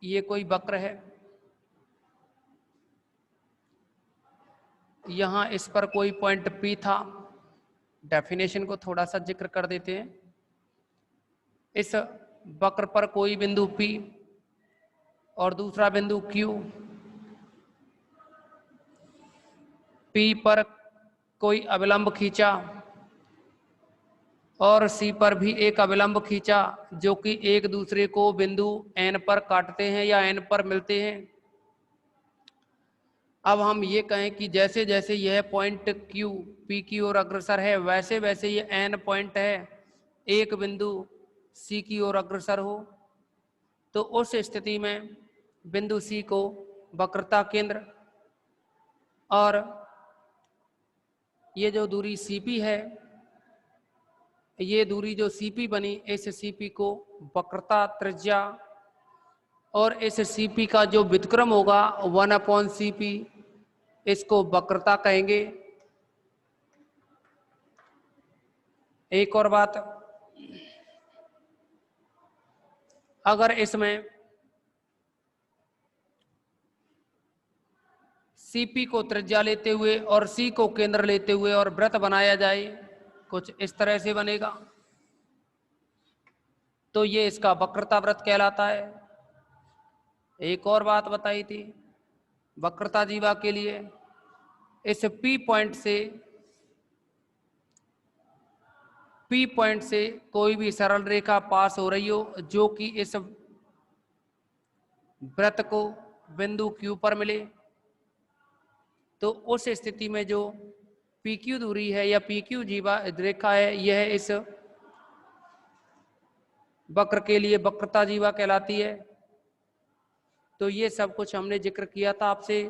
ये कोई वक्र है, यहां इस पर कोई पॉइंट P था। डेफिनेशन को थोड़ा सा जिक्र कर देते हैं। इस वक्र पर कोई बिंदु P और दूसरा बिंदु Q, P पर कोई अविलंब खींचा और C पर भी एक अविलंब खींचा, जो कि एक दूसरे को बिंदु N पर काटते हैं या N पर मिलते हैं। अब हम ये कहें कि जैसे जैसे यह पॉइंट Q P की ओर अग्रसर है, वैसे वैसे ये N पॉइंट है एक बिंदु C की ओर अग्रसर हो, तो उस स्थिति में बिंदु C को वक्रता केंद्र और ये जो दूरी CP है, ये दूरी जो CP बनी, इस CP को वक्रता त्रिज्या और इस CP का जो व्युत्क्रम होगा 1/CP, इसको वक्रता कहेंगे। एक और बात, अगर इसमें CP को त्रिज्या लेते हुए और C को केंद्र लेते हुए और वृत्त बनाया जाए, कुछ इस तरह से बनेगा, तो ये इसका वक्रता वृत्त कहलाता है। एक और बात बताई थी वक्रता जीवा के लिए, इस P पॉइंट से कोई भी सरल रेखा पास हो रही हो जो कि इस वृत्त को बिंदु Q पर मिले, तो उस स्थिति में जो PQ दूरी है या PQ जीवा रेखा है, यह इस वक्र के लिए वक्रता जीवा कहलाती है। तो ये सब कुछ हमने जिक्र किया था आपसे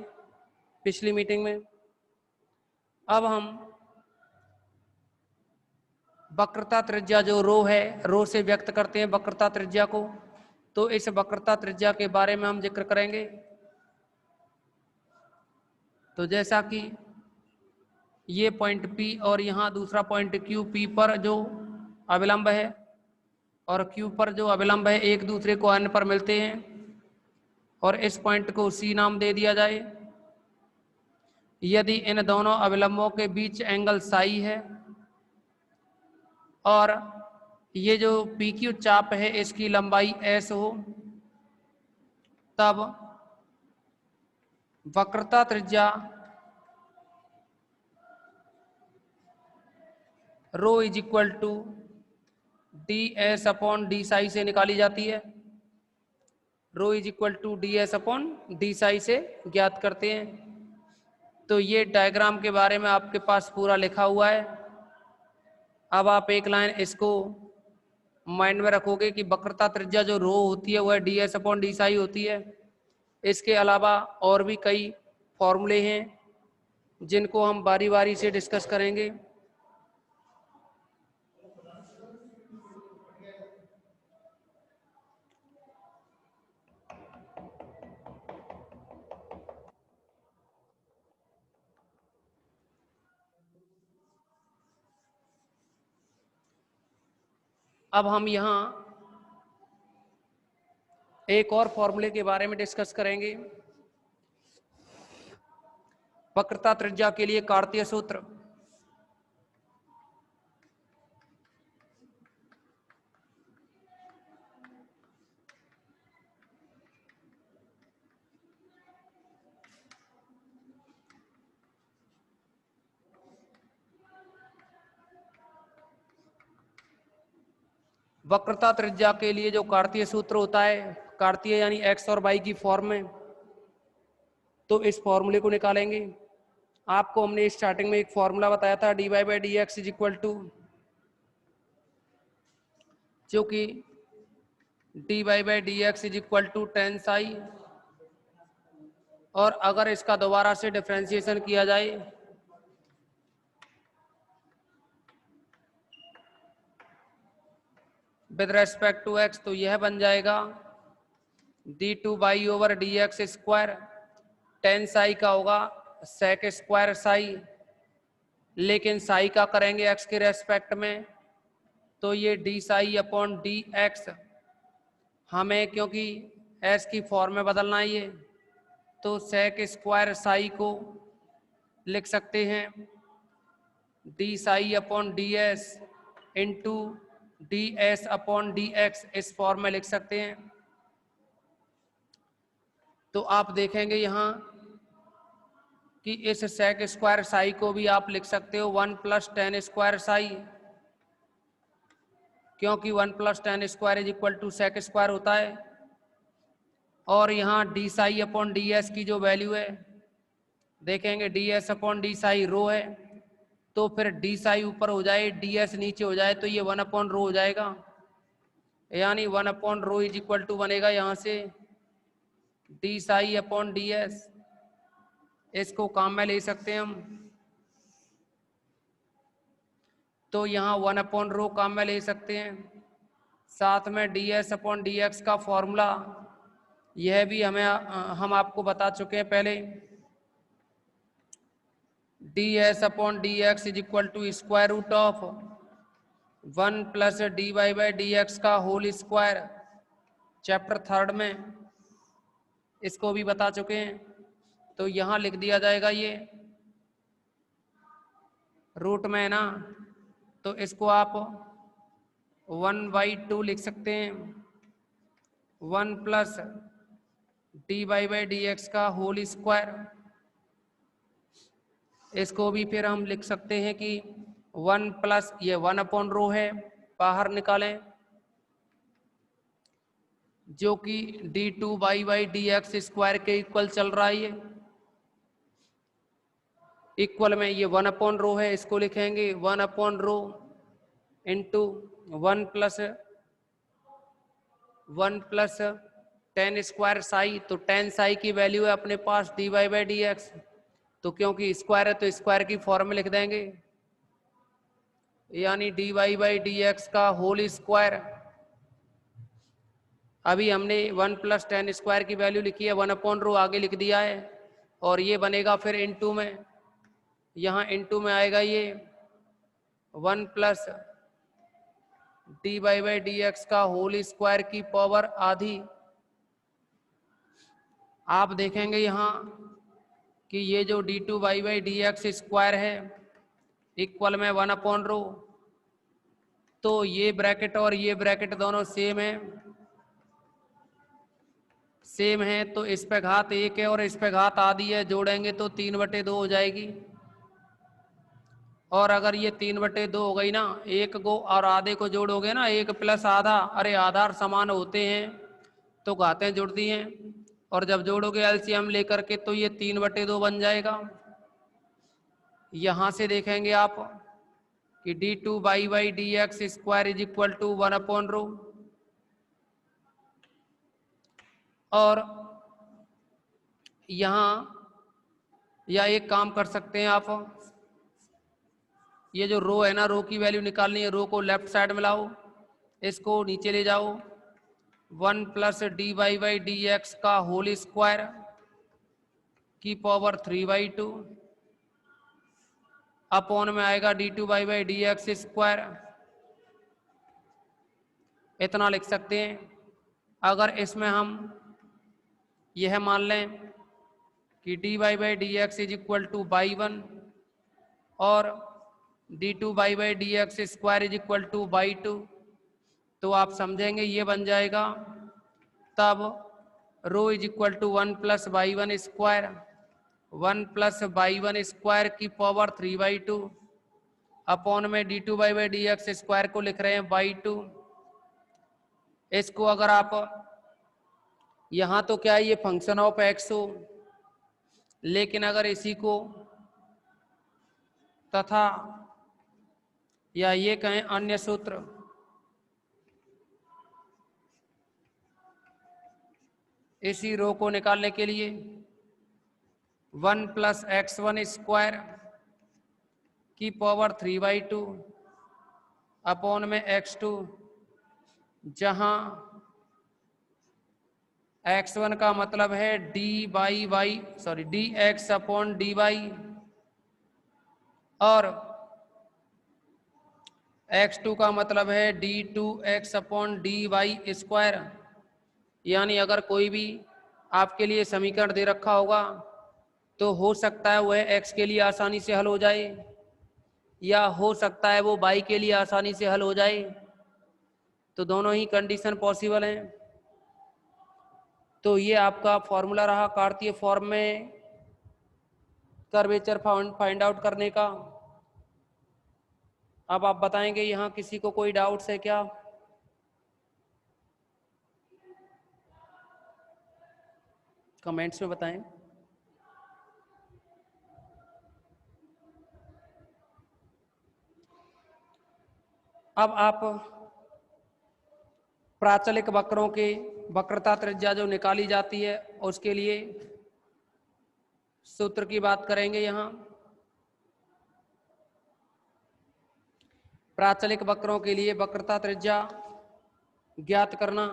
पिछली मीटिंग में। अब हम वक्रता त्रिज्या जो रो है, रो से व्यक्त करते हैं वक्रता त्रिज्या को, तो इस वक्रता त्रिज्या के बारे में हम जिक्र करेंगे। तो जैसा कि ये पॉइंट P और यहाँ दूसरा पॉइंट Q, P पर जो अविलंब है और Q पर जो अविलंब है एक दूसरे को N पर मिलते हैं, और इस पॉइंट को C नाम दे दिया जाए। यदि इन दोनों अविलंबों के बीच एंगल साई है और ये जो PQ चाप है इसकी लंबाई S हो, तब वक्रता त्रिज्या rho is equal to ds/d psi से निकाली जाती है। Rho is equal to ds/d psi से ज्ञात करते हैं। तो ये डायग्राम के बारे में आपके पास पूरा लिखा हुआ है। अब आप एक लाइन इसको माइंड में रखोगे कि वक्रता त्रिज्या जो रो होती है वह ds/d साई होती है। इसके अलावा और भी कई फॉर्मूले हैं जिनको हम बारी बारी से डिस्कस करेंगे। अब हम यहाँ एक और फॉर्मूले के बारे में डिस्कस करेंगे, वक्रता त्रिज्या के लिए कार्तीय सूत्र। वक्रता त्रिज्या के लिए जो कार्तीय सूत्र होता है, कार्तीय यानी x और y की फॉर्म में, तो इस फॉर्मूले को निकालेंगे। आपको हमने स्टार्टिंग में एक फॉर्मूला बताया था dy/dx इज इक्वल टू, जो कि dy/dx is equal to tan psi, और अगर इसका दोबारा से डिफरेंशिएशन किया जाए विद रेस्पेक्ट टू x, तो यह बन जाएगा d2y/dx स्क्वायर, tan साई का होगा sec स्क्वायर साई, लेकिन साई का करेंगे x के रेस्पेक्ट में, तो ये d साई अपॉन dx, हमें क्योंकि एस की फॉर्म में बदलना है ये, तो सेक स्क्वायर साई को लिख सकते हैं D psi upon D S into D S upon D x, इस फॉर्म में लिख सकते हैं। तो आप देखेंगे यहाँ कि इस सेक स्क्वायर साई को भी आप लिख सकते हो 1 प्लस टेन स्क्वायर साई, क्योंकि 1 plus tan square is equal to sec square होता है। और यहाँ D psi upon D S की जो वैल्यू है देखेंगे, D S upon D psi rho है, तो फिर डी साई ऊपर हो जाए डी एस नीचे हो जाए तो ये 1 अपॉन रो हो जाएगा, यानी 1 upon rho is equal to बनेगा यहाँ से D psi upon D S. इसको काम में ले सकते हैं हम, तो यहाँ 1 अपॉन रो काम में ले सकते हैं। साथ में D S upon D X का फॉर्मूला यह भी हम आपको बता चुके हैं पहले, D S upon D X is equal to square root of 1 plus D Y by D X का होल स्क्वायर, चैप्टर 3 में इसको भी बता चुके हैं। तो यहाँ लिख दिया जाएगा, ये रूट में है ना, तो इसको आप 1/2 लिख सकते हैं, 1 plus D Y by D X का होल स्क्वायर। इसको भी फिर हम लिख सकते हैं कि 1 प्लस ये 1 अपॉन रो है, बाहर निकालें, जो कि D two by by D X square के इक्वल चल रहा है। ये इक्वल में ये 1 अपॉन रो है, इसको लिखेंगे 1 upon rho into 1 plus tan square psi, तो टेन साई की वैल्यू है अपने पास D Y by D X, तो क्योंकि स्क्वायर है तो स्क्वायर की फॉर्म में लिख देंगे, यानी D Y by D X का होल स्क्वायर। अभी हमने 1 प्लस टेन स्क्वायर की वैल्यू लिखी है, 1 अपॉन रो आगे लिख दिया है, और ये बनेगा फिर इनटू में, यहाँ इनटू में आएगा ये 1 plus D Y by D X का होल स्क्वायर की पावर आधी। आप देखेंगे यहाँ कि ये जो D two Y by D X square है इक्वल में 1 अपॉन रो, तो ये ब्रैकेट और ये ब्रैकेट दोनों सेम है, तो इस पे घात 1 है और इस पे घात आधी है, जोड़ेंगे तो 3/2 हो जाएगी। और अगर ये 3/2 हो गई ना, एक को और आधे को जोड़ोगे ना, 1 प्लस आधा, अरे आधार समान होते हैं तो घातें जुड़ती हैं, और जब जोड़ोगे एलसीएम लेकर के तो ये 3/2 बन जाएगा। यहां से देखेंगे आप कि D two by by D X square is equal to 1 upon rho, और यहां या एक काम कर सकते हैं आप, ये जो रो है ना, रो की वैल्यू निकालनी है, रो को लेफ्ट साइड में लाओ, इसको नीचे ले जाओ, 1 plus D Y by D X का होल स्क्वायर की पावर 3/2 अपॉन में आएगा D two by by D X square, इतना लिख सकते हैं। अगर इसमें हम यह मान लें कि D Y by D X is equal to Y 1 और D two by by D X square is equal to Y 2, तो आप समझेंगे ये बन जाएगा, तब rho is equal to 1 plus Y 1 square, 1 plus Y 1 square की पावर 3/2 अपॉन में D two by by D X square को लिख रहे हैं बाई 2। इसको अगर आप यहाँ तो क्या है, ये फंक्शन ऑफ एक्स हो, लेकिन अगर इसी को तथा या ये कहें अन्य सूत्र, इसी रो को निकालने के लिए 1 प्लस x1 स्क्वायर की पावर 3/2 अपॉन में x2, जहां x1 का मतलब है D X upon D Y, और x2 का मतलब है d2x अपॉन dy स्क्वायर। यानी अगर कोई भी आपके लिए समीकरण दे रखा होगा तो हो सकता है वह x के लिए आसानी से हल हो जाए, या हो सकता है वो y के लिए आसानी से हल हो जाए। तो दोनों ही कंडीशन पॉसिबल हैं। तो ये आपका फॉर्मूला रहा कार्तीय फॉर्म में कर्वेचर फाइंड आउट करने का। अब आप बताएंगे यहाँ किसी को कोई डाउट्स है क्या? कमेंट्स में बताएं। अब आप प्राचलिक वक्रों के वक्रता त्रिज्या जो निकाली जाती है उसके लिए सूत्र की बात करेंगे। यहाँ प्राचलिक वक्रों के लिए वक्रता त्रिज्या ज्ञात करना।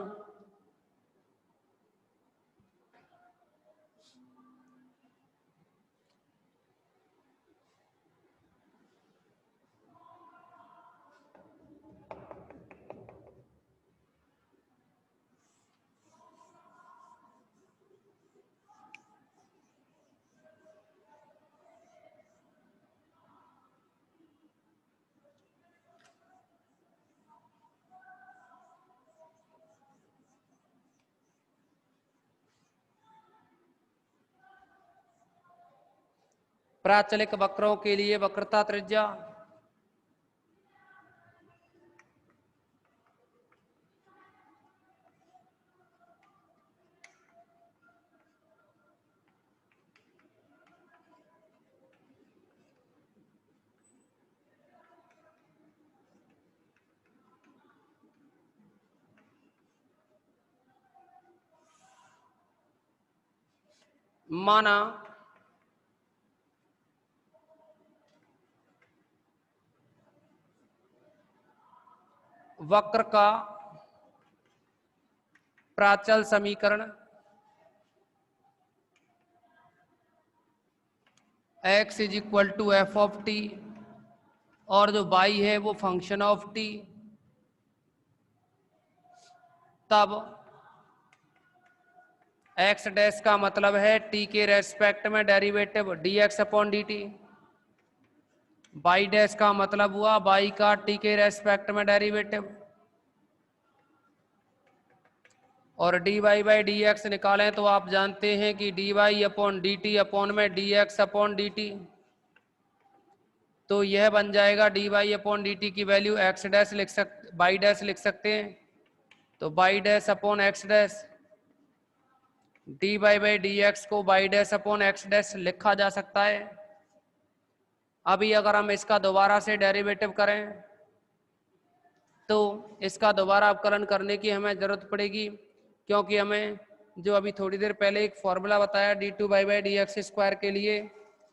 प्राचलिक वक्रों के लिए वक्रता त्रिज्या माना वक्र का प्राचल समीकरण x is equal to F of T और जो y है वो फंक्शन ऑफ टी, तब x डैश का मतलब है t के रेस्पेक्ट में derivative dx upon dt, y dash का मतलब हुआ y का t के रेस्पेक्ट में डेरिवेटिव, और dy बाई dx निकालें तो आप जानते हैं कि dy अपॉन dt अपॉन में dx अपॉन dt, तो यह बन जाएगा dy अपॉन dt की value x dash y dash लिख सकते हैं, तो y dash upon x dash, dy by dx को y dash upon x dash लिखा जा सकता है। अभी अगर हम इसका दोबारा से डेरिवेटिव करें तो इसका दोबारा अवकलन करने की हमें जरूरत पड़ेगी, क्योंकि हमें जो अभी थोड़ी देर पहले एक फॉर्मूला बताया d2 बाई dx स्क्वायर के लिए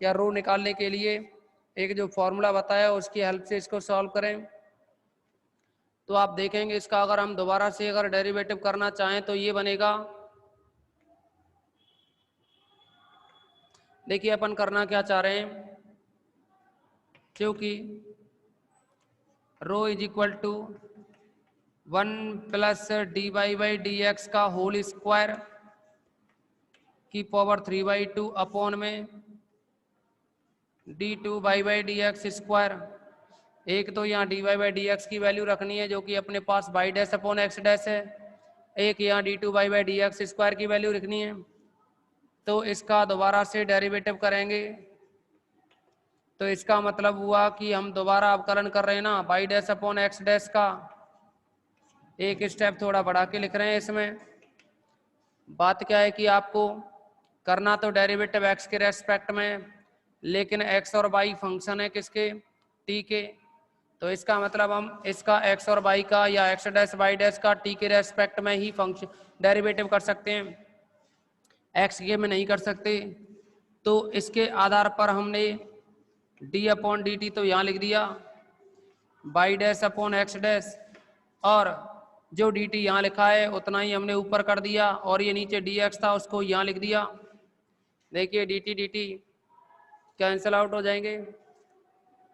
या रो निकालने के लिए एक जो फॉर्मूला बताया उसकी हेल्प से इसको सॉल्व करें तो आप देखेंगे इसका अगर हम दोबारा से अगर डेरिवेटिव करना चाहें तो ये बनेगा। देखिए अपन करना क्या चाह रहे हैं, क्योंकि rho is equal to 1 plus D Y by D X का होल स्क्वायर की पावर 3/2 अपॉन में d2 by D X square. एक तो यहाँ dy बाई डी एक्स की वैल्यू रखनी है जो कि अपने पास y dash upon x dash है, एक यहाँ d2 by D X square की वैल्यू रखनी है। तो इसका दोबारा से डेरिवेटिव करेंगे तो इसका मतलब हुआ कि हम दोबारा अवकलन कर रहे हैं ना y dash upon x dash का, एक स्टेप थोड़ा बढ़ा के लिख रहे हैं। इसमें बात क्या है कि आपको करना तो डेरिवेटिव x के रेस्पेक्ट में, लेकिन x और y फंक्शन है किसके, t के, तो इसका मतलब हम इसका x और y का या x डैश y डैश का t के रेस्पेक्ट में ही फंक्शन डेरिवेटिव कर सकते हैं, x के में नहीं कर सकते। तो इसके आधार पर हमने d अपॉन डी टी तो यहाँ लिख दिया, y dash upon x dash, और जो dt यहाँ लिखा है उतना ही हमने ऊपर कर दिया, और ये नीचे dx था उसको यहाँ लिख दिया। देखिए dt कैंसिल आउट हो जाएंगे,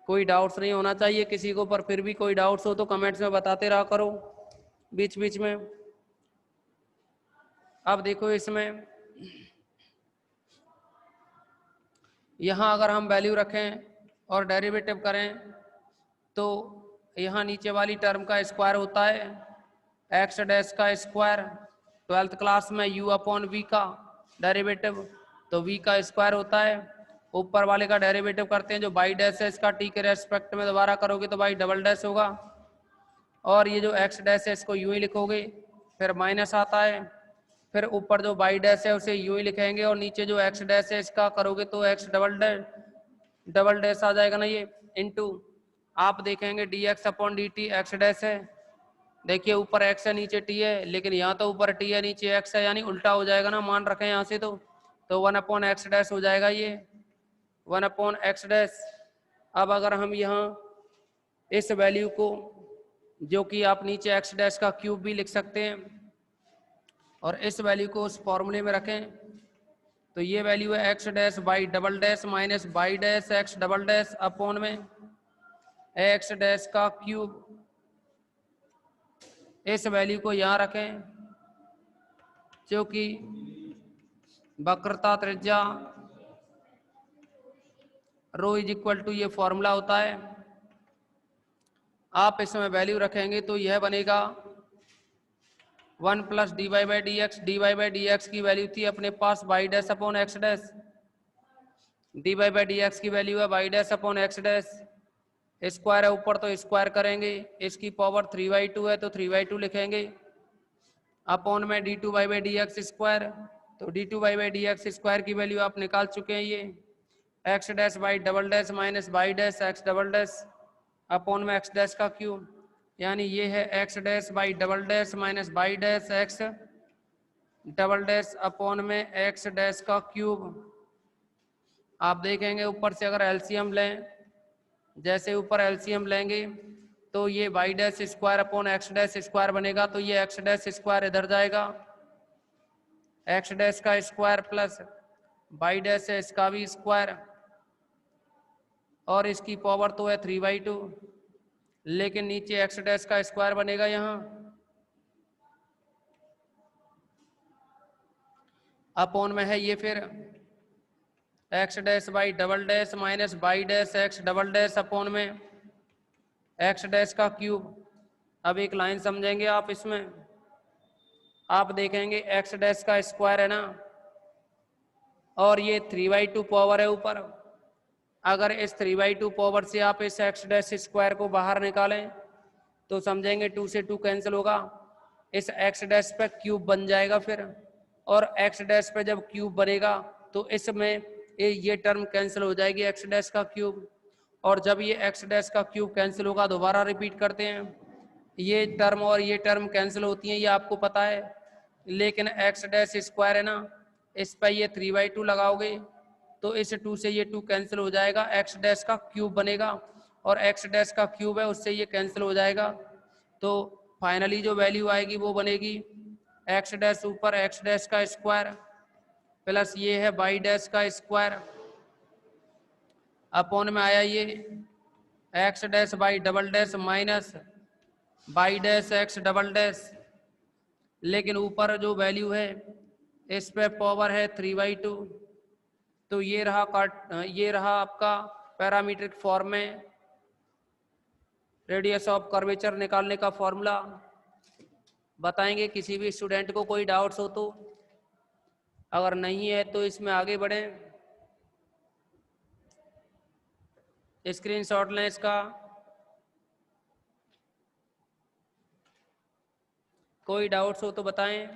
कोई डाउट्स नहीं होना चाहिए किसी को, पर फिर भी कोई डाउट्स हो तो कमेंट्स में बताते रहा करो बीच बीच में। अब देखो इसमें यहाँ अगर हम वैल्यू रखें और डेरिवेटिव करें तो यहाँ नीचे वाली टर्म का स्क्वायर होता है एक्स डैश का स्क्वायर, 12th क्लास में u अपॉन वी का डेरिवेटिव, तो v का स्क्वायर होता है। ऊपर वाले का डेरिवेटिव करते हैं जो बाई डैश है इसका t के रेस्पेक्ट में दोबारा करोगे तो बाई डबल डैश होगा, और ये जो x डैश है इसको यूं ही लिखोगे, फिर माइनस आता है, फिर ऊपर जो बाई डैश है उसे यूं ही लिखेंगे, और नीचे जो x डैश है इसका करोगे तो x डबल डैश आ जाएगा ना ये, इनटू आप देखेंगे dx upon dt x dash है। देखिए ऊपर x है नीचे t है, लेकिन यहाँ तो ऊपर t है नीचे x है, यानी उल्टा हो जाएगा ना, मान रखें यहाँ से तो 1 अपॉन एक्स डैश हो जाएगा ये 1 अपॉन एक्स डैश। अब अगर हम यहाँ इस वैल्यू को, जो कि आप नीचे एक्स डैश का क्यूब भी लिख सकते हैं, और इस वैल्यू को उस फॉर्मूले में रखें तो ये वैल्यू है X dash Y double dash minus Y dash X double dash upon में एक्स डैश का क्यूब। इस वैल्यू को यहाँ रखें जो कि वक्रता त्रिज्या रो इज इक्वल टू ये फॉर्मूला होता है। आप इसमें वैल्यू रखेंगे तो यह बनेगा 1 plus D Y by D X की वैल्यू थी अपने पास Y dash upon X dash, D Y by D X की वैल्यू है Y dash upon X dash, square है ऊपर तो स्क्वायर करेंगे, इसकी पावर 3/2 है तो 3/2 लिखेंगे, अपॉन में D two Y by D X square, तो D two Y by D X square की वैल्यू आप निकाल चुके हैं, ये X dash Y double dash minus Y dash X double dash upon में एक्स डैश का क्यूब, यानी ये है X dash Y double dash minus Y dash X double dash upon में एक्स डैश का क्यूब। आप देखेंगे ऊपर से अगर एलसीएम लें, जैसे ऊपर एलसीएम लेंगे तो ये by dash square upon X dash square बनेगा, तो ये एक्स डैश स्क्वायर इधर जाएगा, एक्स डैश का स्क्वायर प्लस बाई डैश है इसका भी स्क्वायर, और इसकी पावर तो है 3/2, लेकिन नीचे एक्स डैश का स्क्वायर बनेगा यहाँ, अपॉन में है ये फिर x dash Y double dash minus Y dash X double dash upon में एक्स डैश का क्यूब। अब एक लाइन समझेंगे आप इसमें, आप देखेंगे एक्स डैश का स्क्वायर है ना, और ये 3/2 पावर है ऊपर, अगर इस 3/2 पावर से आप इस एक्स डैश स्क्वायर को बाहर निकालें तो समझेंगे 2 से 2 कैंसिल होगा, इस एक्स डैश पे क्यूब बन जाएगा फिर, और एक्स डैश पे जब क्यूब बनेगा तो इसमें ये टर्म कैंसिल हो जाएगी एक्स डैश का क्यूब, और जब ये एक्स डैश का क्यूब कैंसिल होगा दोबारा रिपीट करते हैं, ये टर्म और ये टर्म कैंसिल होती हैं ये आपको पता है, लेकिन एक्स डैश स्क्वायर है ना, इस पर ये 3/2 लगाओगे तो इस 2 से ये 2 कैंसिल हो जाएगा, एक्स डैश का क्यूब बनेगा, और एक्स डैश का क्यूब है उससे ये कैंसिल हो जाएगा, तो फाइनली जो वैल्यू आएगी वो बनेगी एक्स डैश ऊपर एक्स डैश का स्क्वायर प्लस ये है बाई डैश का स्क्वायर, अपॉन में आया ये X dash Y double dash minus Y dash X double dash, लेकिन ऊपर जो वैल्यू है इस पे पावर है 3/2, तो ये रहा आपका पैरामीट्रिक फॉर्म में रेडियस ऑफ कर्वेचर निकालने का फॉर्मूला। बताएंगे किसी भी स्टूडेंट को कोई डाउट्स हो तो, अगर नहीं है तो इसमें आगे बढ़ें, स्क्रीनशॉट लें इसका, कोई डाउट्स हो तो बताएं।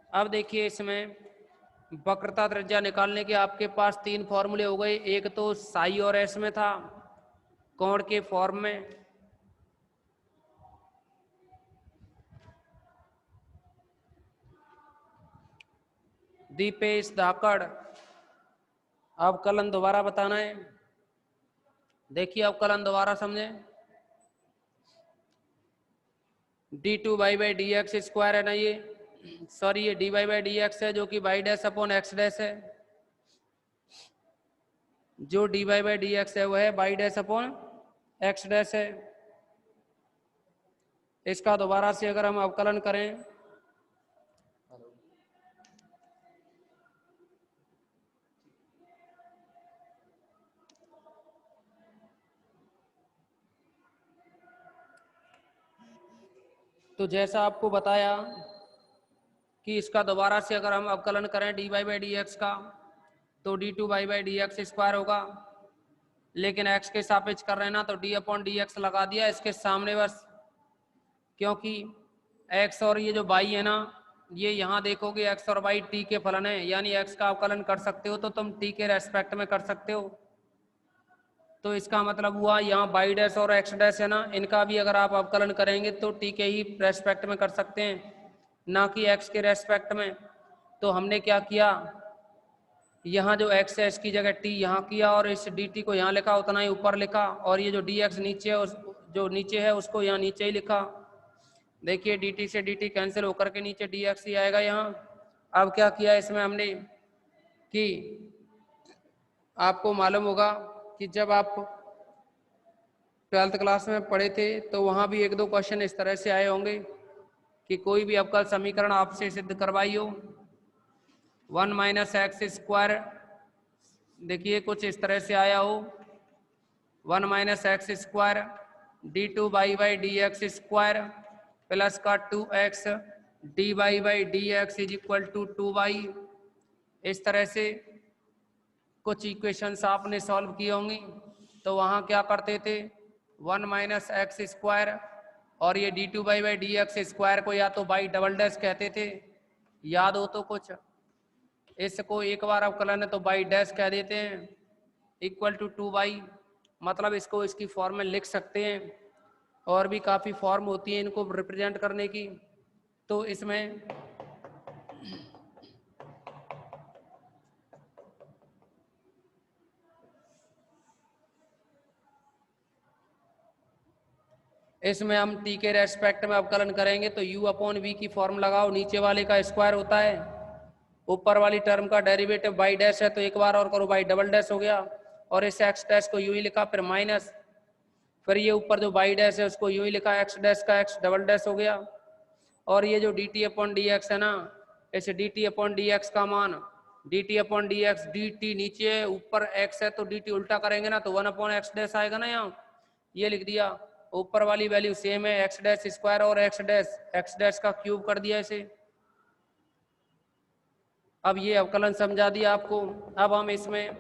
अब देखिए इसमें वक्रता त्रिज्या निकालने के आपके पास 3 फॉर्मूले हो गए, एक तो साई और एस में था कोण के फॉर्म में, दीपेश धाकड़, अवकलन दोबारा बताना है, देखिए अवकलन दोबारा समझें, d2 by by D X square है ना ये, सॉरी ये dy बाई डी एक्स है जो कि by dash upon X dash है, जो dy बाई डी एक्स है वो है Y dash upon X dash है, इसका दोबारा से अगर हम अवकलन करें तो जैसा आपको बताया कि इसका दोबारा से अगर हम अवकलन करें dy बाई डी एक्स का तो d2 by D X square होगा, लेकिन x के सापेक्ष कर रहे हैं ना तो d अपॉन डी एक्स लगा दिया इसके सामने बस, क्योंकि x और ये जो y है ना ये यहाँ देखोगे x और y t के फलन है, यानी x का अवकलन कर सकते हो तो तुम t के रेस्पेक्ट में कर सकते हो। तो इसका मतलब हुआ यहाँ y डैश और x डैश है ना, इनका भी अगर आप अवकलन करेंगे तो t के ही रेस्पेक्ट में कर सकते हैं, ना कि x के रेस्पेक्ट में। तो हमने क्या किया, यहाँ जो x है इसकी जगह t यहाँ किया और इस dt को यहाँ लिखा उतना ही ऊपर लिखा, और ये जो dx नीचे है जो नीचे है उसको यहाँ नीचे ही लिखा। देखिए dt से dt कैंसिल होकर के नीचे dx ही आएगा यहाँ। अब क्या किया इसमें हमने कि आपको मालूम होगा कि जब आप 12th क्लास में पढ़े थे तो वहाँ भी एक दो क्वेश्चन इस तरह से आए होंगे कि कोई भी अवकल समीकरण आपसे सिद्ध करवाई हो 1 माइनस एक्स स्क्वायर, देखिए कुछ इस तरह से आया हो 1 minus X square d2 by D X square plus का 2x dy by D X is equal to 2y। इस तरह से कुछ इक्वेशंस आपने सॉल्व की होंगी। तो वहाँ क्या करते थे 1 माइनस एक्स स्क्वायर और ये d2 by D X square को या तो बाई डबल डैश कहते थे, याद हो तो कुछ, इसको एक बार अवकलन है तो बाई डैश कह देते हैं इक्वल टू 2y, मतलब इसको इसकी फॉर्म में लिख सकते हैं। और भी काफ़ी फॉर्म होती है इनको रिप्रेजेंट करने की। तो इसमें हम t के रेस्पेक्ट में अवकलन करेंगे तो u अपॉन v की फॉर्म लगाओ, नीचे वाले का स्क्वायर होता है, ऊपर वाली टर्म का डेरिवेटिव बाई डैश है तो एक बार और करो बाई डबल डैश हो गया, और इस x डैश को यूं ही लिखा फिर माइनस, फिर ये ऊपर जो बाई डैश है उसको यूं ही लिखा x डैश का x डबल डैश हो गया, और ये जो dt अपॉन डी एक्स है ना इस dt अपॉन डी एक्स का मान dt upon D x, dt नीचे है ऊपर x है तो dt उल्टा करेंगे ना तो 1 अपॉन एक्स डैश आएगा ना, यहाँ ये लिख दिया। ऊपर वाली वैल्यू सेम है x डैश स्क्वायर और x डैश का क्यूब कर दिया इसे। अब ये अवकलन समझा दिया आपको। अब हम इसमें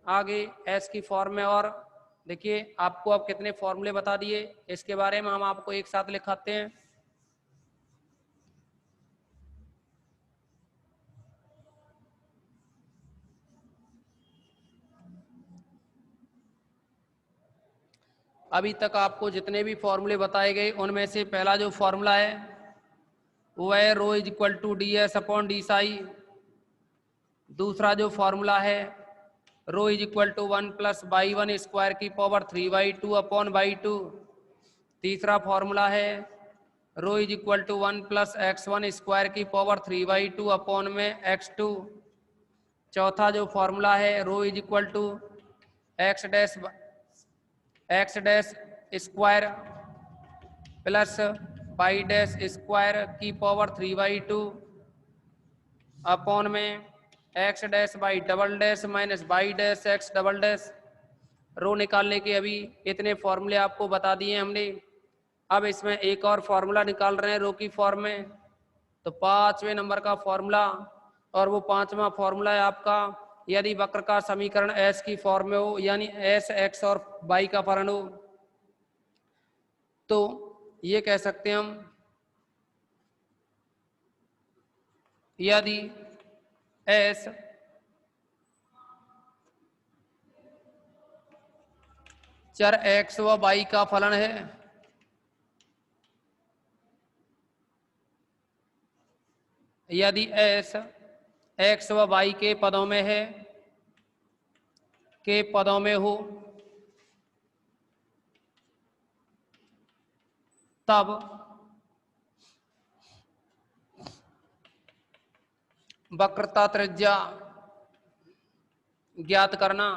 आगे s की फॉर्म में, और देखिए आपको अब कितने फॉर्मूले बता दिए इसके बारे में हम आपको एक साथ लिखाते हैं। अभी तक आपको जितने भी फॉर्मूले बताए गए उनमें से पहला जो फॉर्मूला है वो है rho is equal to D S upon D psi. दूसरा जो फॉर्मूला है rho is equal to 1 plus Y 1 square की पावर 3/2 अपॉन बाई 2। तीसरा फॉर्मूला है rho is equal to 1 plus x1 square की पावर 3/2 अपॉन में x2। चौथा जो फॉर्मूला है rho is equal to X dash square plus Y dash square की power 3/2 upon में X dash Y double dash minus Y dash X double dash. Rho निकालने के अभी इतने फॉर्मूले आपको बता दिए हमने। अब इसमें एक और फॉर्मूला निकाल रहे हैं रो की फॉर्म में, तो 5वें नंबर का फॉर्मूला, और वो 5वां फॉर्मूला है आपका यदि वक्र का समीकरण एस की फॉर्म में हो, यानी एस एक्स और वाई का फलन हो, तो ये कह सकते हैं हम यदि एस चर एक्स व वाई का फलन है, यदि एस एक्स व वाई के पदों में है, के पदों में हो, तब वक्रता त्रिज्या ज्ञात करना।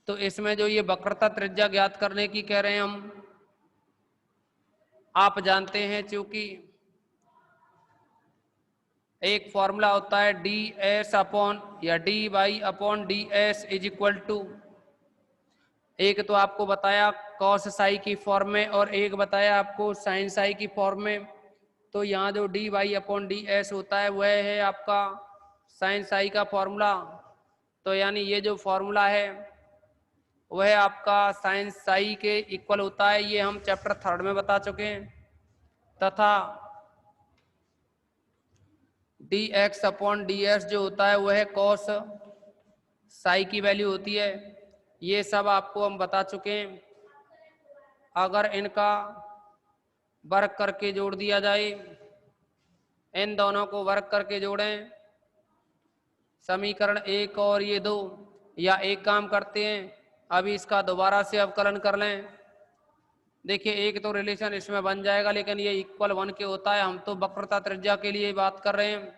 तो इसमें जो ये वक्रता त्रिज्या ज्ञात करने की कह रहे हैं हम, आप जानते हैं चूंकि एक फॉर्मूला होता है डी एस अपॉन या D Y upon D S is equal to, एक तो आपको बताया कॉस साई की फॉर्म में और एक बताया आपको साइन साई की फॉर्म में। तो यहाँ जो D Y upon D S होता है वह है आपका साइन साई का फॉर्मूला। तो यानी ये जो फॉर्मूला है वह आपका साइन साई के इक्वल होता है, ये हम चैप्टर 3 में बता चुके हैं। तथा D X upon D S जो होता है वह कॉस साई की वैल्यू होती है, ये सब आपको हम बता चुके हैं। अगर इनका वर्क करके जोड़ दिया जाए, इन दोनों को वर्क करके जोड़ें, समीकरण 1 और ये 2, या एक काम करते हैं अभी इसका दोबारा से अवकलन कर लें। देखिए एक तो रिलेशन इसमें बन जाएगा, लेकिन ये इक्वल 1 के होता है, हम तो वक्रता त्रिज्या के लिए बात कर रहे हैं।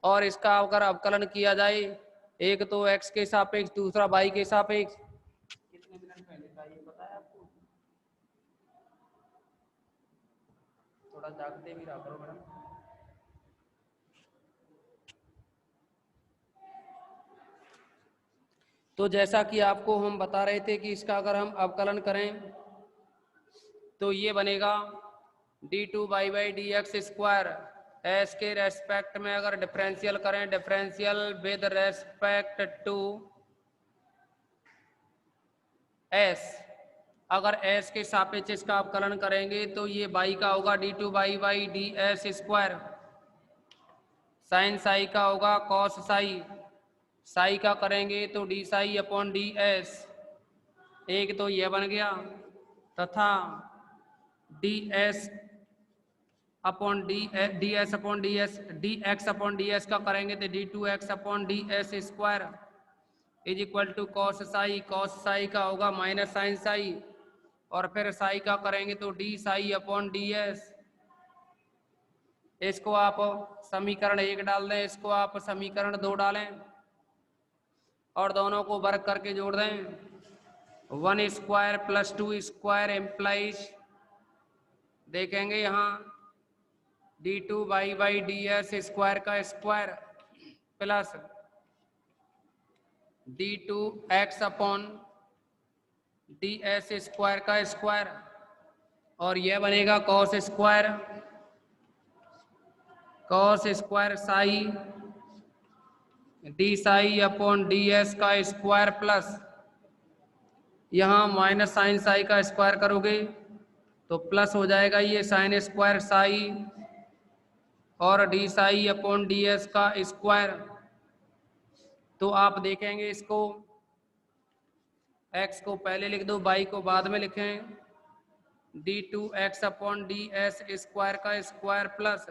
और इसका अगर अवकलन किया जाए, एक तो x के सापेक्ष दूसरा y के सापेक्ष, कितने मिनट पहले का ये पता है आपको? थोड़ा जागते भी रहा करो मैडम। तो जैसा कि आपको हम बता रहे थे कि इसका अगर हम अवकलन करें तो ये बनेगा d2y by D X square, S के रेस्पेक्ट में अगर डिफरेंशियल करें, differential with respect to S, अगर एस के सापेक्ष इसका अवकलन करेंगे तो ये बाई का होगा d2y by D S square, sine psi का होगा कॉस साई, साई का करेंगे तो D psi upon D S, एक तो ये बन गया। तथा D S upon D S upon D S, D X upon D S का करेंगे तो D two X upon D S square is equal to cos psi, cos psi का होगा माइनस साइन साई, और फिर साई का करेंगे तो D psi upon D S. इसको आप समीकरण 1 डाल दें, इसको आप समीकरण 2 डालें और दोनों को वर्ग करके जोड़ दें। 1 स्क्वायर प्लस 2 स्क्वायर एम्प्लाइज, देखेंगे यहाँ d2y by D S square का square plus d2x upon D S square का स्क्वायर, और यह बनेगा cos square psi D psi upon D S का स्क्वायर प्लस यहाँ माइनस साइन साई का स्क्वायर करोगे तो प्लस हो जाएगा ये साइन स्क्वायर साई और D psi upon D S का स्क्वायर। तो आप देखेंगे इसको x को पहले लिख दो, y को बाद में लिखें, d2x upon D S square का स्क्वायर प्लस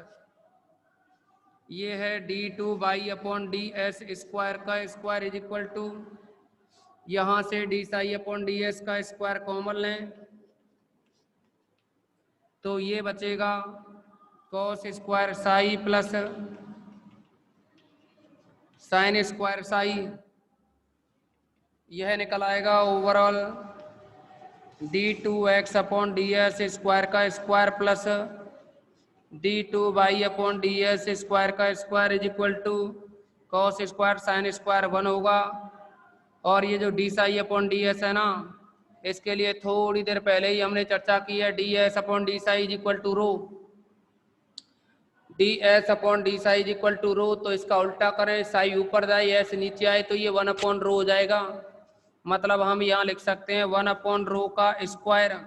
ये है d2y upon D S square का स्क्वायर इज इक्वल टू, यहाँ से D psi upon D S का स्क्वायर कॉमन लें तो ये बचेगा cos square psi plus sine square psi, यह निकल आएगा overall d2x upon D S square का square plus d2y upon D S square का square is equal to cos square sine square 1 होगा। और ये जो D psi upon D S है ना, इसके लिए थोड़ी देर पहले ही हमने चर्चा की है, D S upon D psi is equal to rho, D S upon D psi is equal to rho. तो इसका उल्टा करें, साई ऊपर जाए एस नीचे आए तो ये 1 अपॉन रो हो जाएगा। मतलब हम यहाँ लिख सकते हैं 1 अपॉन रो का स्क्वायर,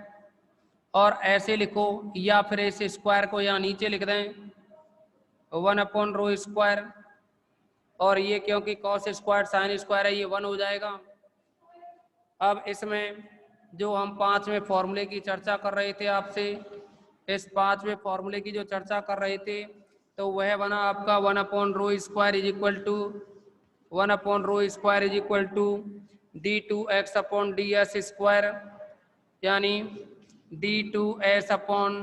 और ऐसे लिखो या फिर इस स्क्वायर को यहाँ नीचे लिख दें 1 अपॉन रो स्क्वायर, और ये क्योंकि कॉस स्क्वायर साइन स्क्वायर है ये 1 हो जाएगा। अब इसमें जो हम 5वें फॉर्मूले की चर्चा कर रहे थे आपसे, इस 5वें फॉर्मूले की जो चर्चा कर रहे थे तो वह बना आपका 1 upon rho square is equal to 1 upon rho square is equal to d2x upon D S square, यानी d2s upon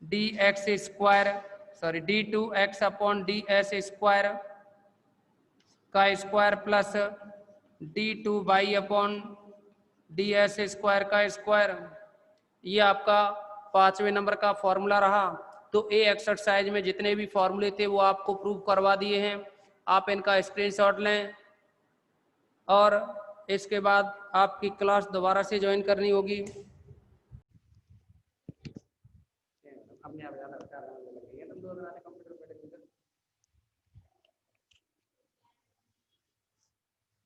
D X square, sorry d2x upon D S square का स्क्वायर प्लस d2//ds² का square, ये आपका 5वें number का formula रहा। तो ए exercise में जितने भी फॉर्मूले थे वो आपको प्रूव करवा दिए हैं, आप इनका स्क्रीनशॉट लें और इसके बाद आपकी क्लास दोबारा से ज्वाइन करनी होगी।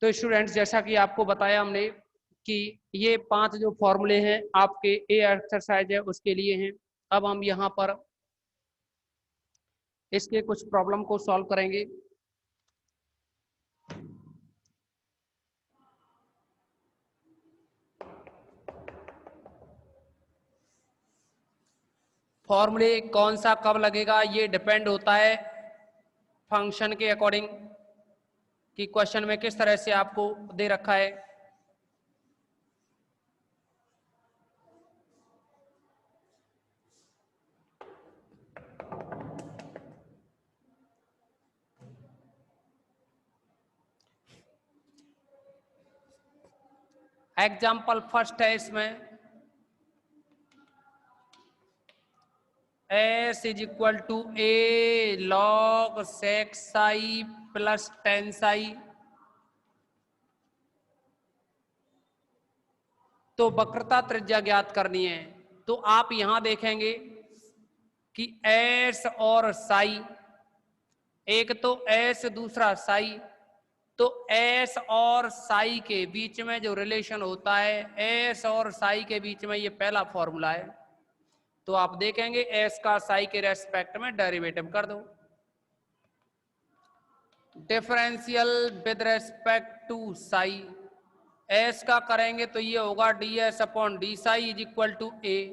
तो स्टूडेंट्स, जैसा कि आपको बताया हमने कि ये 5 जो फॉर्मूले हैं आपके ए एक्सरसाइज है उसके लिए हैं। अब हम यहाँ पर इसके कुछ प्रॉब्लम को सॉल्व करेंगे। फॉर्मूले कौन सा कब लगेगा ये डिपेंड होता है फंक्शन के अकॉर्डिंग, कि क्वेश्चन में किस तरह से आपको दे रखा है। एग्जाम्पल फर्स्ट है इसमें, s is equal to a log sec psi plus tan psi। तो वक्रता त्रिज्या ज्ञात करनी है। तो आप यहां देखेंगे कि s और psi, एक तो s दूसरा psi, तो s और psi के बीच में जो रिलेशन होता है, s और psi के बीच में, ये पहला फॉर्मूला है। तो आप देखेंगे s का psi के रेस्पेक्ट में डेरिवेटिव कर दो, differential with respect to psi। s का करेंगे तो ये होगा ds upon D psi is equal to a।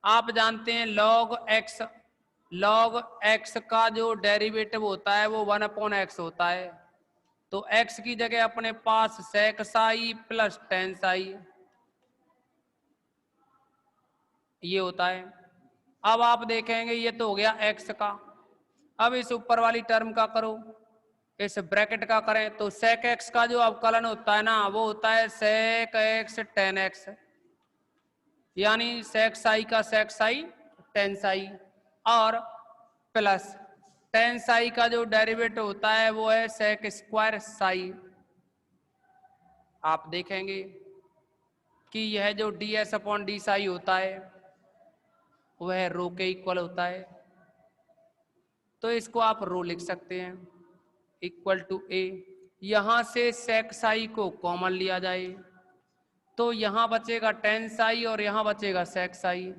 आप जानते हैं log x का जो डेरिवेटिव होता है वो 1 अपॉन x होता है। तो x की जगह अपने पास sec psi plus tan psi ये होता है। अब आप देखेंगे ये तो हो गया x का। अब इस ऊपर वाली टर्म का करो, इस ब्रैकेट का करें तो sec x का जो अवकलन होता है ना वो होता है sec x tan x, यानी sec psi का sec psi tan psi, और प्लस tan psi का जो डेरिवेटिव होता है वो है sec स्क्वायर psi। आप देखेंगे कि यह जो ds अपॉन डी साई होता है वह रो के इक्वल होता है। तो इसको आप रो लिख सकते हैं इक्वल टू a। यहां से sec psi को कॉमन लिया जाए तो यहां बचेगा tan psi और यहां बचेगा sec psi।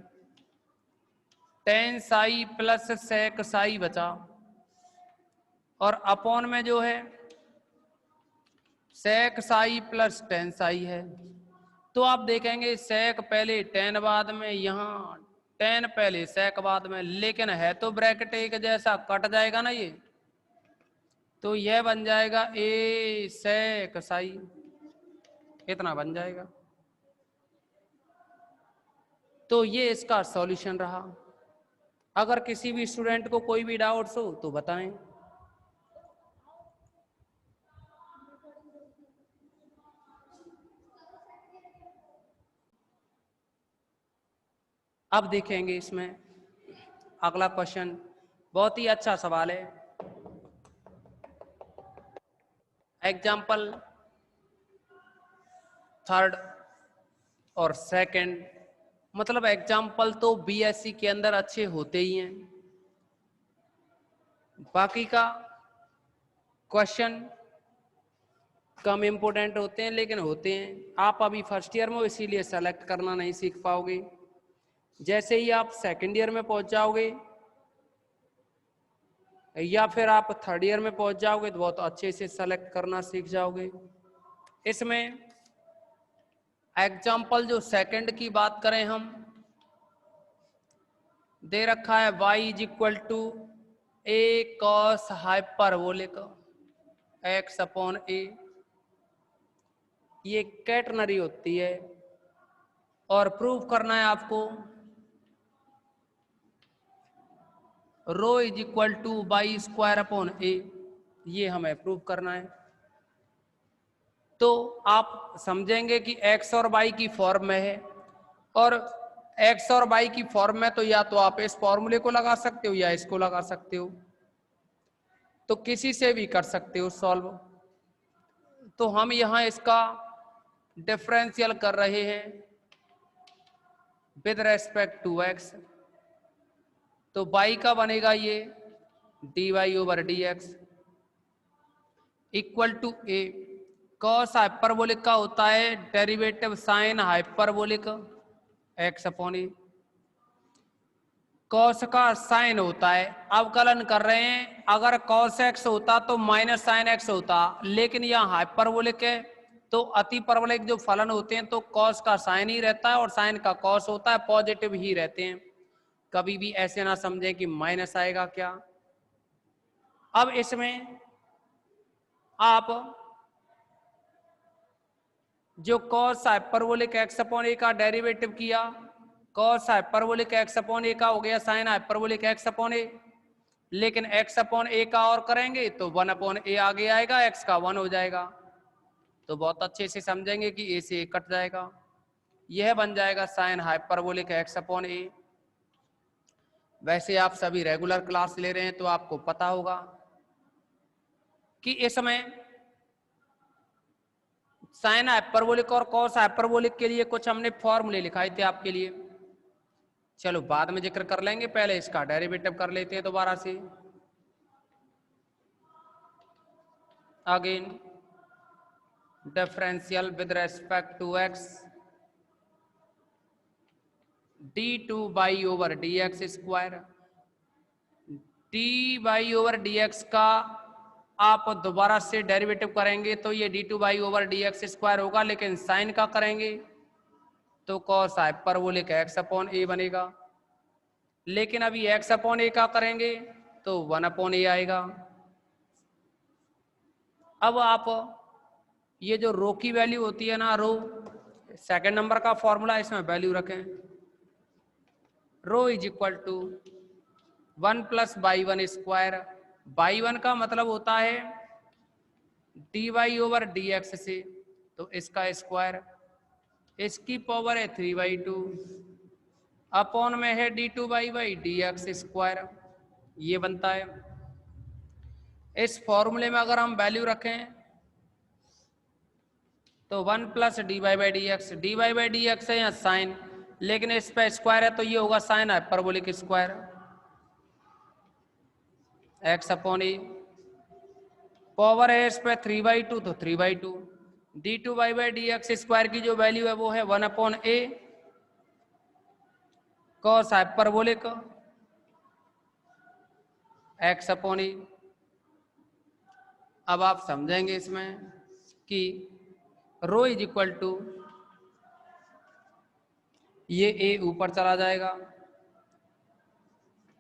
tan psi plus sec psi बचा, और अपॉन में जो है sec psi plus tan psi है। तो आप देखेंगे sec पहले tan बाद में, यहाँ tan पहले sec बाद में, लेकिन है तो ब्रैकेट एक जैसा, कट जाएगा ना ये, तो यह बन जाएगा a sec psi, इतना बन जाएगा। तो ये इसका सॉल्यूशन रहा। अगर किसी भी स्टूडेंट को कोई भी डाउट्स हो तो बताएं। अब देखेंगे इसमें अगला क्वेश्चन, बहुत ही अच्छा सवाल है। एग्जाम्पल थर्ड और सेकंड, मतलब एग्जाम्पल तो बीएससी के अंदर अच्छे होते ही हैं, बाकी का क्वेश्चन कम इम्पोर्टेंट होते हैं लेकिन होते हैं। आप अभी फर्स्ट ईयर में हो इसीलिए सेलेक्ट करना नहीं सीख पाओगे। जैसे ही आप सेकंड ईयर में पहुंच जाओगे या फिर आप थर्ड ईयर में पहुंच जाओगे तो बहुत अच्छे से सेलेक्ट करना सीख जाओगे। इसमें एग्जाम्पल जो सेकंड की बात करें हम, दे रखा है y is equal to a cos hyperbolic x upon a। ये कैटनरी होती है और प्रूव करना है आपको rho is equal to y square upon a, ये हमें प्रूव करना है। तो आप समझेंगे कि x और y की फॉर्म में है, और x और y की फॉर्म में तो या तो आप इस फॉर्मूले को लगा सकते हो या इसको लगा सकते हो, तो किसी से भी कर सकते हो सॉल्व। तो हम यहां इसका डिफरेंशियल कर रहे हैं विद रेस्पेक्ट टू x, तो y का बनेगा ये dy/dx equal to a। Cos hyperbolic का होता है derivative sine hyperbolic x upon A. Cos का साइन होता है, अवकलन कर रहे हैं, अगर कॉस x होता तो माइनस साइन x होता, लेकिन यहाँ हाइपरबोलिक है तो अति परवलिक जो फलन होते हैं तो कॉस का साइन ही रहता है और साइन का कॉस होता है, पॉजिटिव ही रहते हैं। कभी भी ऐसे ना समझें कि माइनस आएगा क्या। अब इसमें आप जो कॉस हाइपरबोलिक x अपॉन ए का डेरिवेटिव किया, कॉस हाइपरबोलिक x अपॉन ए का हो गया sign hyperbolic x upon A, लेकिन x अपॉन ए का और करेंगे तो 1 अपॉन ए आगे आएगा, x का 1 हो जाएगा। तो बहुत अच्छे से समझेंगे कि ए से ए कट जाएगा, यह बन जाएगा साइन हाइपरबोलिक x अपॉन ए। वैसे आप सभी रेगुलर क्लास ले रहे हैं तो आपको पता होगा कि इसमें साइन हाइपरबोलिक और कॉस हाइपरबोलिक के लिए कुछ हमने फॉर्मूले लिखाए थे आपके लिए, चलो बाद में जिक्र कर लेंगे, पहले इसका डेरिवेटिव कर लेते हैं दोबारा से। Again differential with respect to x d2/dx square. d/dx का आप दोबारा से डेरिवेटिव करेंगे तो ये d2/dx स्क्वायर होगा, लेकिन साइन का करेंगे तो कॉस हाइपरबोलिक x अपॉन ए बनेगा, लेकिन अभी x अपॉन ए का करेंगे तो 1 अपॉन ए आएगा। अब आप ये जो रो की वैल्यू होती है ना, रो सेकंड नंबर का फॉर्मूला, इसमें वैल्यू रखें। Rho is equal to 1 plus y one square. Y one का मतलब होता है dy/dx से, तो इसका स्क्वायर, इसकी पावर है 3/2 अपॉन में है d2/dx स्क्वायर, ये बनता है। इस फॉर्मूले में अगर हम वैल्यू रखें तो 1 प्लस dy/dx, dy/dx है या साइन, लेकिन इस पे स्क्वायर है तो ये होगा sine hyperbolic square x upon A, power है इस पे 3/2 तो 3/2, d2/dx स्क्वायर की जो वैल्यू है वो है 1 upon A cos hyperbolic x upon ए। अब आप समझेंगे इसमें कि रो इज इक्वल टू, ये a ऊपर चला जाएगा,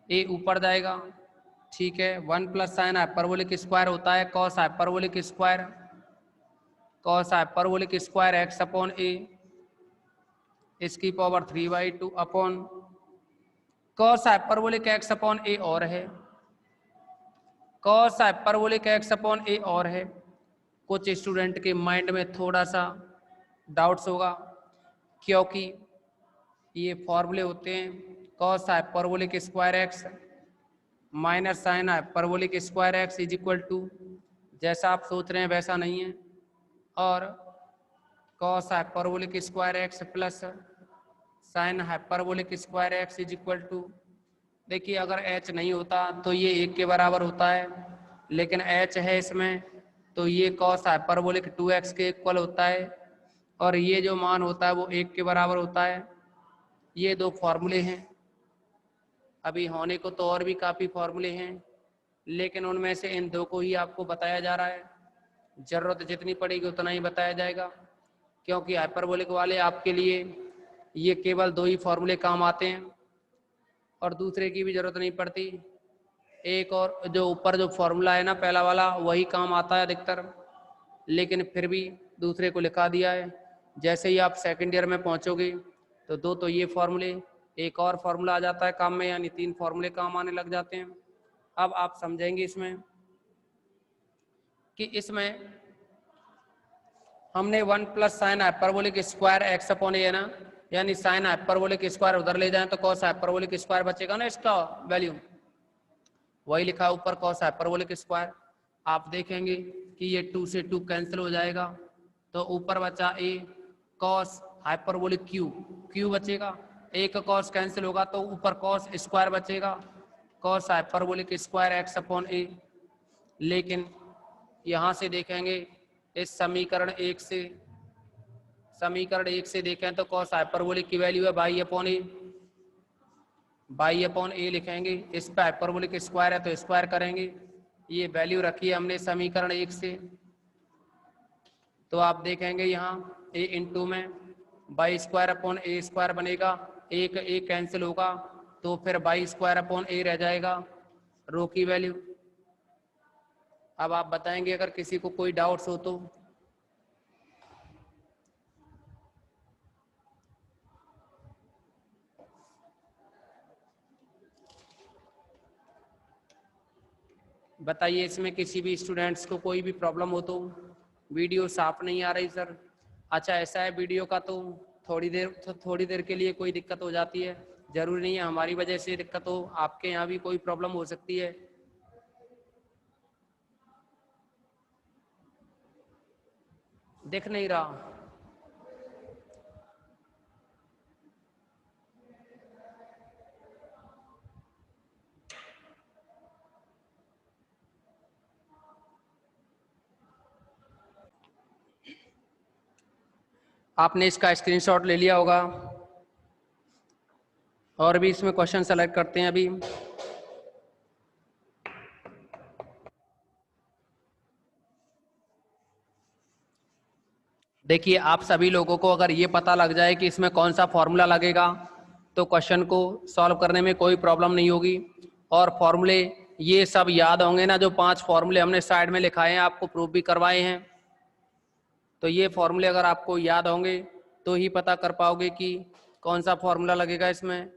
a ऊपर जाएगा, ठीक है। 1 प्लस साइन हाइपरबोलिक स्क्वायर होता है cos hyperbolic square, cos hyperbolic square x upon A, इसकी power 3/2 upon cos hyperbolic x upon A और है, cos hyperbolic x upon A और है। कुछ स्टूडेंट के माइंड में थोड़ा सा डाउट्स होगा, क्योंकि ये फॉर्मूले होते हैं cos hyperbolic square X minus sine hyperbolic square X is equal to, जैसा आप सोच रहे हैं वैसा नहीं है, और cos hyperbolic square X plus sine hyperbolic square X is equal to, देखिए अगर h नहीं होता तो ये 1 के बराबर होता है, लेकिन h है इसमें तो ये कॉस हाइपरबोलिक 2x के इक्वल होता है, और ये जो मान होता है वो 1 के बराबर होता है। ये दो फॉर्मूले हैं, अभी होने को तो और भी काफ़ी फॉर्मूले हैं, लेकिन उनमें से इन दो को ही आपको बताया जा रहा है। ज़रूरत जितनी पड़ेगी उतना ही बताया जाएगा, क्योंकि हाइपरबोलिक वाले आपके लिए ये केवल 2 ही फॉर्मूले काम आते हैं और दूसरे की भी ज़रूरत नहीं पड़ती। एक और जो ऊपर जो फॉर्मूला है ना पहला वाला, वही काम आता है अधिकतर, लेकिन फिर भी दूसरे को लिखा दिया है। जैसे ही आप सेकंड ईयर में पहुंचोगे तो 2 तो ये फॉर्मूले, एक और फॉर्मूला आ जाता है काम में, यानी 3 फॉर्मूले काम आने लग जाते हैं। अब आप समझेंगे इसमें कि इसमें हमने 1 plus sine hyperbolic square x upon A है ना, यानी साइन हाइपरबोलिक स्क्वायर उधर ले जाएं तो कॉस हाइपरबोलिक स्क्वायर बचेगा ना, इसका वैल्यू वही लिखा है ऊपर कॉस हाइपरबोलिक स्क्वायर। आप देखेंगे कि ये 2 से 2 कैंसिल हो जाएगा, तो ऊपर बचा A cos hyperbolic cube, cube बचेगा, ए का कॉस कैंसिल होगा तो ऊपर कॉस स्क्वायर बचेगा, cos hyperbolic square x upon A. लेकिन यहाँ से देखेंगे इस समीकरण एक से देखें तो कॉस हाइपरबोलिक की वैल्यू है y upon A, y upon A लिखेंगे, इस पे हाइपरबोलिक स्क्वायर है तो स्क्वायर करेंगे, ये वैल्यू रखी है हमने समीकरण एक से। तो आप देखेंगे यहाँ ए इंटू में by square upon A square बनेगा, एक ए कैंसिल होगा तो फिर बाई स्क्वायर अपॉन ए रह जाएगा रो की वैल्यू। अब आप बताएंगे अगर किसी को कोई डाउट्स हो तो। बताइए इसमें किसी भी स्टूडेंट्स को कोई भी प्रॉब्लम हो तो। वीडियो साफ नहीं आ रही सर, अच्छा ऐसा है वीडियो का तो थोड़ी देर के लिए कोई दिक्कत हो जाती है, जरूरी नहीं है हमारी वजह से दिक्कत हो, आपके यहाँ भी कोई प्रॉब्लम हो सकती है। दिख नहीं रहा, आपने इसका स्क्रीनशॉट ले लिया होगा। और भी इसमें क्वेश्चन सेलेक्ट करते हैं अभी। देखिए आप सभी लोगों को अगर ये पता लग जाए कि इसमें कौन सा फॉर्मूला लगेगा तो क्वेश्चन को सॉल्व करने में कोई प्रॉब्लम नहीं होगी। और फॉर्मूले ये सब याद होंगे ना, जो 5 फॉर्मूले हमने साइड में लिखाए हैं, आपको प्रूफ भी करवाए हैं, तो ये फॉर्मूले अगर आपको याद होंगे तो ही पता कर पाओगे कि कौन सा फॉर्मूला लगेगा इसमें।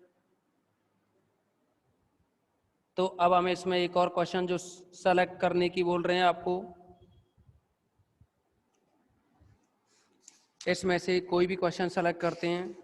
तो अब हमें इसमें एक और क्वेश्चन जो सेलेक्ट करने की बोल रहे हैं आपको, इसमें से कोई भी क्वेश्चन सेलेक्ट करते हैं।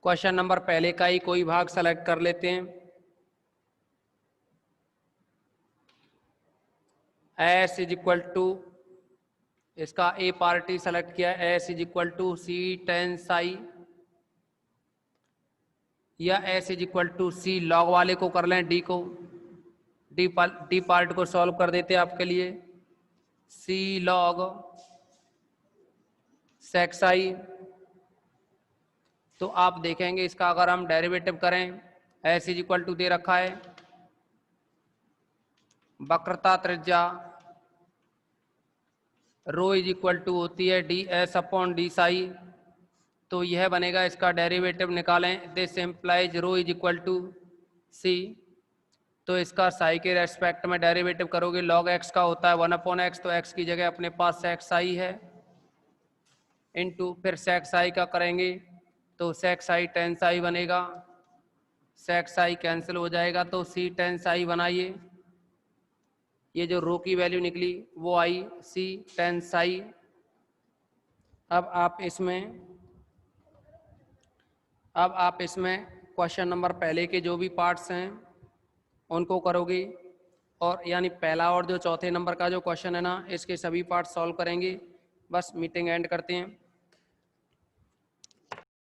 क्वेश्चन नंबर पहले का ही कोई भाग सेलेक्ट कर लेते हैं। एस इज इक्वल टू, इसका ए पार्टी सेलेक्ट किया, S is equal to C tan psi, या S is equal to C log वाले को कर लें, डी को, डी पार्ट को सॉल्व कर देते हैं आपके लिए, सी लॉग सेक्स आई। तो आप देखेंगे इसका अगर हम डेरिवेटिव करें, एस इज इक्वल टू दे रखा है वक्रता त्रिज्या रो इज इक्वल टू होती है D S upon D psi, तो यह बनेगा, इसका डेरिवेटिव निकालें, this implies rho is equal to C, तो इसका साई के रेस्पेक्ट में डेरिवेटिव करोगे, लॉग एक्स का होता है 1 अपॉन एक्स, तो एक्स की जगह अपने पास सेक साई है, इनटू फिर सेक साई का करेंगे तो सेक साई टेन साई बनेगा, सेक साई कैंसिल हो जाएगा तो सी टेन साई बनाइए, ये जो रो की वैल्यू निकली वो आई सी टेन साई। अब आप इसमें क्वेश्चन नंबर पहले के जो भी पार्ट्स हैं उनको करोगे, और यानी पहला और जो चौथे नंबर का जो क्वेश्चन है ना, इसके सभी पार्ट सॉल्व करेंगे। बस मीटिंग एंड करते हैं।